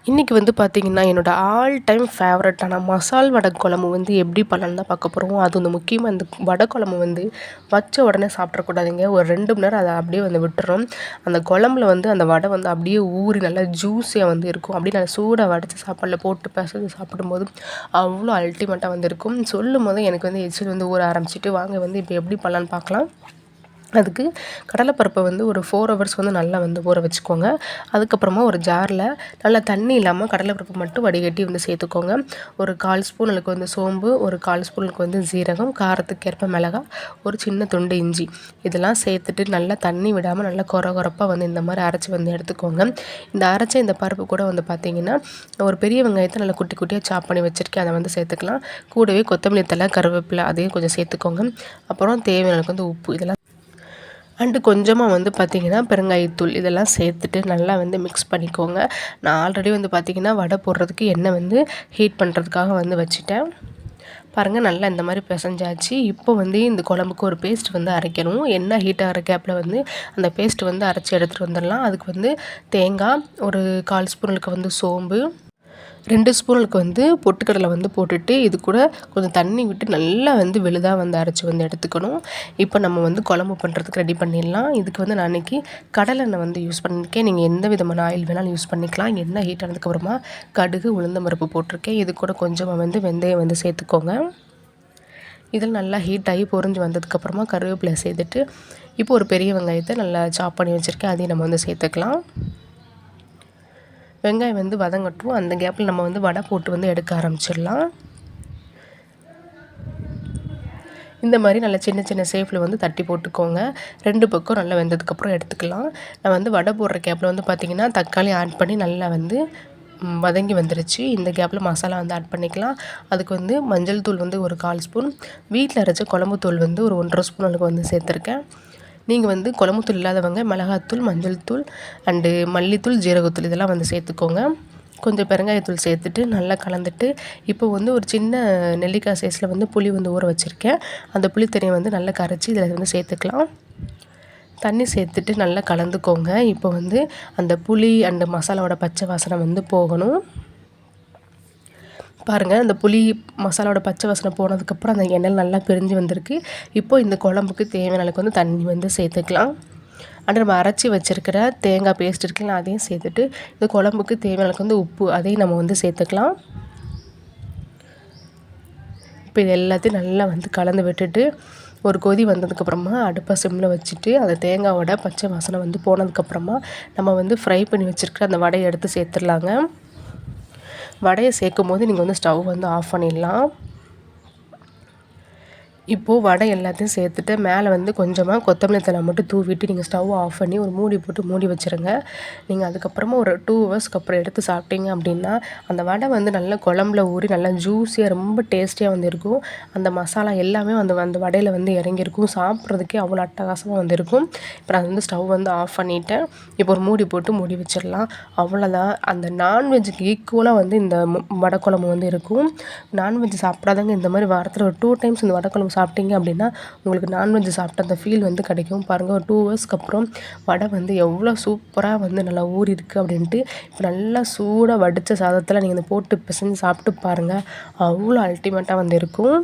இன்றைக்கி வந்து பார்த்திங்கன்னா என்னோடய ஆல் டைம் ஃபேவரட்டான மசால் வடை குழம்பு வந்து எப்படி பண்ணலான்னு தான் பார்க்க போகிறோம். அது வந்து முக்கியமாக இந்த வடை குழம்பு வந்து வச்ச உடனே சாப்பிட்றக்கூடாதுங்க. ஒரு 2 மணி நேரம் அதை அப்படியே வந்து விட்டுறோம். அந்த குழம்புல வந்து அந்த வடை வந்து அப்படியே ஊறி நல்லா ஜூஸியாக வந்து இருக்கும். அப்படியே நல்லா சூடாக வடைச்சி சாப்பாடில் போட்டு பிசைஞ்சு சாப்பிடும்போது அவ்வளோ அல்டிமேட்டாக வந்து இருக்கும். சொல்லும் போது எனக்கு வந்து எச்சில் வந்து ஊற ஆரம்பிச்சிட்டு வாங்க வந்து இப்போ எப்படி பண்ணலான்னு பார்க்கலாம். அதுக்கு கடலைப்பருப்பை வந்து ஒரு 4 ஹவர்ஸ் வந்து நல்லா வந்து ஊற வச்சுக்கோங்க. அதுக்கப்புறமா ஒரு ஜாரில் நல்லா தண்ணி இல்லாமல் கடலைப்பருப்பு மட்டும் வடிகட்டி வந்து சேர்த்துக்கோங்க. ஒரு 1/4 ஸ்பூன் அளவுக்கு வந்து சோம்பு, ஒரு 1/4 ஸ்பூனுக்கு வந்து ஜீரகம், காரத்துக்கு ஏற்ப மிளகாய், ஒரு சின்ன துண்டு இஞ்சி இதெல்லாம் சேர்த்துட்டு நல்லா தண்ணி விடாமல் நல்லா கொரப்பாக வந்து இந்த மாதிரி அரைச்சி வந்து எடுத்துக்கோங்க. இந்த அரைச்ச இந்த பருப்பு கூட வந்து பார்த்திங்கன்னா ஒரு பெரிய வெங்காயத்தை நல்லா குட்டி குட்டியாக சாப் பண்ணி வச்சுருக்கேன். அதை வந்து சேர்த்துக்கலாம். கூடவே கொத்தமல்லி தழை, கருவேப்பிலை அதையும் கொஞ்சம் சேர்த்துக்கோங்க. அப்புறம் தேவையான அளவுக்கு வந்து உப்பு இதெல்லாம் அண்டு கொஞ்சமாக வந்து பார்த்திங்கன்னா பெருங்காயத்தூள் இதெல்லாம் சேர்த்துட்டு நல்லா வந்து மிக்ஸ் பண்ணிக்கோங்க. நான் ஆல்ரெடி வந்து பார்த்திங்கன்னா வடை போடுறதுக்கு எண்ணெய் வந்து ஹீட் பண்ணுறதுக்காக வந்து வச்சுட்டேன். பாருங்கள் நல்லா இந்த மாதிரி பிசைஞ்சாச்சு. இப்போ வந்து இந்த குழம்புக்கு ஒரு பேஸ்ட் வந்து அரைக்கணும். எண்ணெய் ஹீட் ஆகிற கேப்பில் வந்து அந்த பேஸ்ட் வந்து அரைச்சி எடுத்துகிட்டு வந்துடலாம். அதுக்கு வந்து தேங்காய் ஒரு 1/4 ஸ்பூனுக்கு வந்து சோம்பு, 2 ஸ்பூனுக்கு வந்து பொட்டுக்கடலை வந்து போட்டுட்டு இது கூட கொஞ்சம் தண்ணி விட்டு நல்லா வந்து விழுதாக வந்து அரைச்சி வந்து எடுத்துக்கணும். இப்போ நம்ம வந்து குழம்பு பண்ணுறதுக்கு ரெடி பண்ணிடலாம். இதுக்கு வந்து நான் இன்றைக்கி கடலெண்ணெய் வந்து யூஸ் பண்ணியிருக்கேன். நீங்கள் எந்த விதமான ஆயில் வேணாலும் யூஸ் பண்ணிக்கலாம். எண்ணெய் ஹீட் ஆனதுக்கப்புறமா கடுகு, உளுந்தம் பருப்பு போட்டிருக்கேன். இது கூட கொஞ்சமாக வந்து வெந்தயம் வந்து சேர்த்துக்கோங்க. இதில் நல்லா ஹீட் ஆகி பொரிஞ்சு வந்ததுக்கப்புறமா கருவேப்பிலை சேர்த்துட்டு இப்போ ஒரு பெரிய வெங்காயத்தை நல்லா சாப் பண்ணி வச்சுருக்கேன். அதையும் நம்ம வந்து சேர்த்துக்கலாம். வெங்காயம் வந்து வதங்கட்டும். அந்த கேப்பில் நம்ம வந்து வடை போட்டு வந்து எடுக்க ஆரம்பிச்சிடலாம். இந்த மாதிரி நல்லா சின்ன சின்ன ஷேப்பில் வந்து தட்டி போட்டுக்கோங்க. 2 பக்கம் நல்லா வெந்ததுக்கப்புறம் எடுத்துக்கலாம். நான் வந்து வடை போடுற கேப்பில் வந்து பார்த்திங்கன்னா தக்காளி ஆட் பண்ணி நல்லா வந்து வதங்கி வந்துருச்சு. இந்த கேப்பில் மசாலா வந்து ஆட் பண்ணிக்கலாம். அதுக்கு வந்து மஞ்சள் தூள் வந்து ஒரு 1/4 ஸ்பூன், வீட்டில் அரைச்ச குழம்பு தூள் வந்து ஒரு 1.5 ஸ்பூன் அளவுக்கு வந்து சேர்த்துருக்கேன். நீங்கள் வந்து குழம்புத்தூள் இல்லாதவங்க மிளகாத்தூள், மஞ்சள் தூள் அண்டு மல்லித்தூள், ஜீரகத்தூள் இதெல்லாம் வந்து சேர்த்துக்கோங்க. கொஞ்சம் பெருங்காயத்தூள் சேர்த்துட்டு நல்லா கலந்துட்டு இப்போ வந்து ஒரு சின்ன நெல்லிக்காய் சைஸில் வந்து புளி வந்து ஊற வச்சுருக்கேன். அந்த புளித்தண்ணியை வந்து நல்லா கரைச்சி இதில் வந்து சேர்த்துக்கலாம். தண்ணி சேர்த்துட்டு நல்லா கலந்துக்கோங்க. இப்போ வந்து அந்த புளி அண்டு மசாலாவோட பச்சை வாசனை வந்து போகணும். பாருங்கள் அந்த புளி மசாலாவோட பச்சை வாசனை போனதுக்கப்புறம் அந்த எண்ணெய் நல்லா பிரிஞ்சு வந்திருக்கு. இப்போது இந்த குழம்புக்கு தேவையான அளவுக்கு வந்து தண்ணி வந்து சேர்த்துக்கலாம். அண்ட் நம்ம அரைச்சி வச்சுருக்கிற தேங்காய் பேஸ்ட் இருக்குல்ல அதையும் சேர்த்துட்டு இந்த குழம்புக்கு தேவையான அளவுக்கு வந்து உப்பு அதையும் நம்ம வந்து சேர்த்துக்கலாம். இப்போ இது எல்லாத்தையும் நல்லா வந்து கலந்து விட்டுட்டு ஒரு கொதி வந்ததுக்கப்புறமா அடுப்பை சிம்மில் வச்சுட்டு அந்த தேங்காயோட பச்சை வாசனை வந்து போனதுக்கப்புறமா நம்ம வந்து ஃப்ரை பண்ணி வச்சுருக்கிற அந்த வடையை எடுத்து சேர்த்துடலாங்க. வடையை சேர்க்கும் போது நீங்கள் வந்து ஸ்டவ் வந்து ஆஃப் பண்ணிடலாம். இப்போது வடை எல்லாத்தையும் சேர்த்துட்டு மேலே வந்து கொஞ்சமாக கொத்தமல்லி தழை மட்டும் தூவிட்டு நீங்கள் ஸ்டவ் ஆஃப் பண்ணி ஒரு மூடி போட்டு மூடி வச்சுருங்க. நீங்கள் அதுக்கப்புறமா ஒரு 2 ஹவர்ஸ்க்கு அப்புறம் எடுத்து சாப்பிட்டீங்க அப்படின்னா அந்த வடை வந்து நல்லா குழம்புல ஊறி நல்லா ஜூஸியாக ரொம்ப டேஸ்டியாக வந்து இருக்கும். அந்த மசாலா எல்லாமே அந்த வடையில் வந்து இறங்கியிருக்கும். சாப்பிட்றதுக்கே அவ்வளோ அட்டகாசமாக வந்து இருக்கும். இப்போ நான் வந்து ஸ்டவ் வந்து ஆஃப் பண்ணிவிட்டேன். இப்போ ஒரு மூடி போட்டு மூடி வச்சிடலாம். அவ்வளோதான். அந்த நான்வெஜ்ஜுக்கு ஈக்குவலாக வந்து இந்த வடை குழம்பு வந்து இருக்கும். நான்வெஜ் சாப்பிடாதவங்க இந்த மாதிரி வாரத்தில் ஒரு 2 டைம்ஸ் இந்த வடை குழம்பு சாப்பிட்டீங்க அப்படின்னா உங்களுக்கு நான்வெஜ் சாப்பிட்ட அந்த ஃபீல் வந்து கிடைக்கும். பாருங்கள் ஒரு 2 ஹவர்ஸ்க்கு அப்புறம் வடை வந்து எவ்வளோ சூப்பராக வந்து நல்லா ஊறி இருக்குது அப்படின்ட்டு. இப்போ நல்லா சூடாக வடித்த சாதத்தில் நீங்கள் இதை போட்டு பிசைஞ்சு சாப்பிட்டு பாருங்கள். அவ்வளோ அல்டிமேட்டாக வந்து இருக்கும்.